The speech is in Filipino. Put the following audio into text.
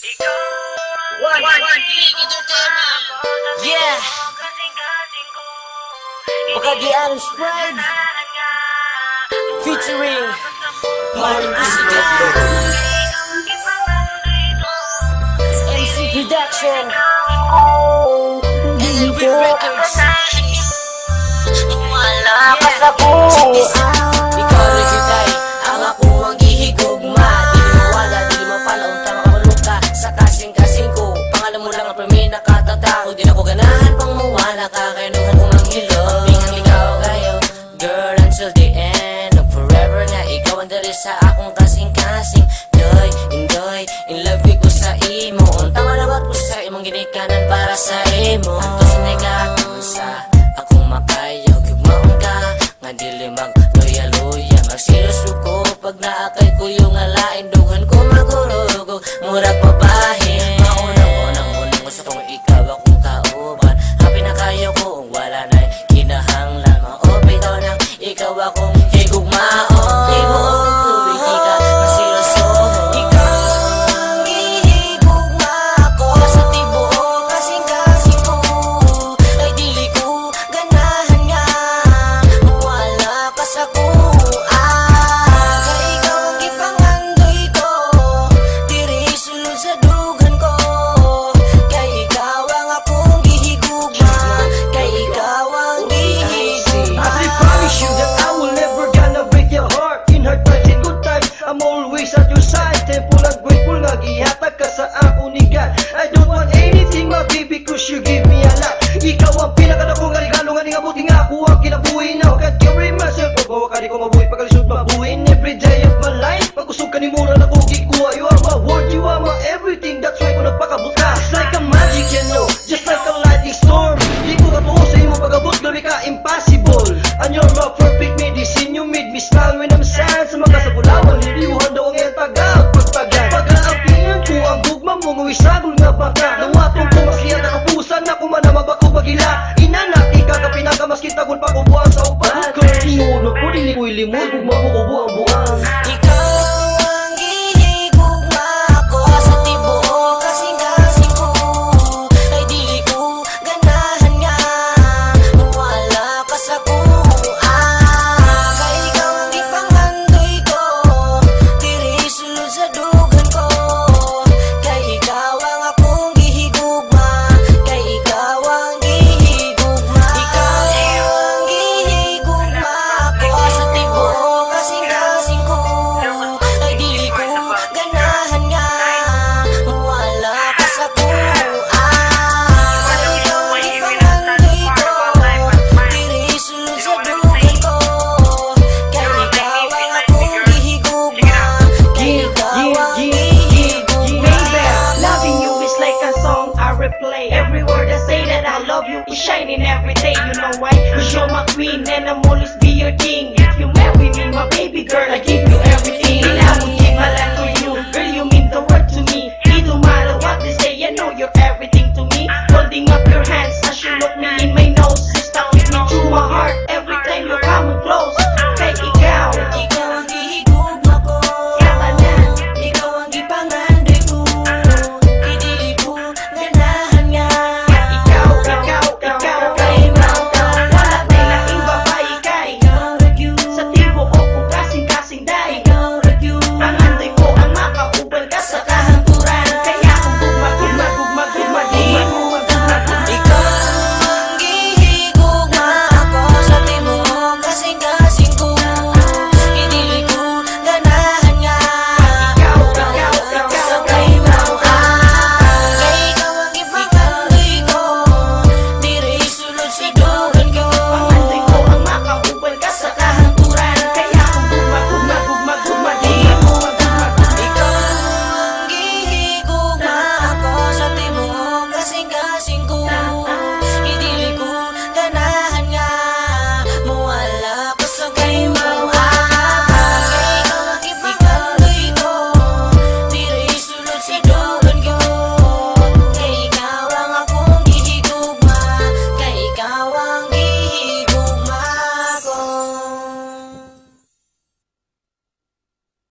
Yeah, Pagkadian Spread featuring Maring Busika, MC Production, LLB Records. Wala ka sa buhay. Ikaw na jutay, ang ako ang gihigugma. Di wala, di mapalaon, tama ka ka sa kasing-kasing ko. Pangalan mo lang ang premi nakatatao. Di na ko ganahan pang mawala ka, kainuhan ko mang hilog. Bingang ikaw kayo, girl, until the end of forever nga. Ikaw ang dari sa akong kasing-kasing. Doy, indoy, in love ko sa imo. Untang alabat ko sa imong ginikanan para sa imo. Ato sinay ka sa akong makayaw. Gugmaon ka, nga dili mag-loya-loya. Magsiluso ko pag naakay ko yung alain. Dugan ko magurugog, murag pabahin. Maunang-unang gusto kong ikaw akong kauban. Happy na kayo ko, wala na'y kinahanglan. Maopay daw nang ikaw akong higugmaon. Ibuong tuwing ka, masiluso. Ikaw ang hihigugma ako sa tibuok kasing-kasing ko. Ay dili ko ganahan nga mawala ka sa kuha. Kay ikaw ang ipangandoy ko, diri sulod sa dugan ko. Kay ikaw ang akong gihigugma, kay ikaw ang gihigugma. I promise you that I will never gonna break your heart. In hard times and good times, I'm always at your side. Thankful and grateful nga gihatag ka sa ako ni God. I don't want anything, my baby, cause you give me a lot. Ikaw ang pinakadako nga regalo nga nga buti nga ako ang kinabuhi now. Can't carry myself, pagbawa ka di ko mabuhi, pagkalisod mabuhin every day of my life. Pag usog ka ni mura na kugi ko, you are my world, you are my everything. That's why ko nagpakabot ka. It's like a magic, you know, just like a lightning storm. Di ko katuo sa imo pagabot, grabe ka, impossible. And you're my perfect medicine, you made me smile when I'm sad. Sa mga sabulawan, niliwhan daw ang iyong tagag pagpagan. Pagkaapihan ko ang gugma mo, nguwisagol nga baka. Nawatong ko maskiya na kapusan na kumanama ba ko bagila. Inanak, ika ka pinagamaskit tagol pa kubuhan sa upan. Kung inuno po, dilimoy-limoy, gugma mo kubuang-buang. Ikaw ang gihigugma ako sa tibuok kasing-kasing ko. Ay dili ko ganahan nga mawala ka sa kuha. Kay ikaw ang ipangandoy ko, diri sulod sa dugan ko. Kay ikaw ang akong gihigugma, kay ikaw ang gihigugma. Ikaw ang gihigugma ako sa tibuok kasing-kasing ko. Ay dili ko ganahan nga mawala ka sa kuha. Kay ikaw ang ipangandoy ko, diri sulod sa dugan ko. Kay ikaw ang akong gihigugma, kay ikaw ang gihigugma. Loving you is like a song I replay. Every word I say that I love you is shining every day. You know why? Cause you're my queen and I'm always be your king.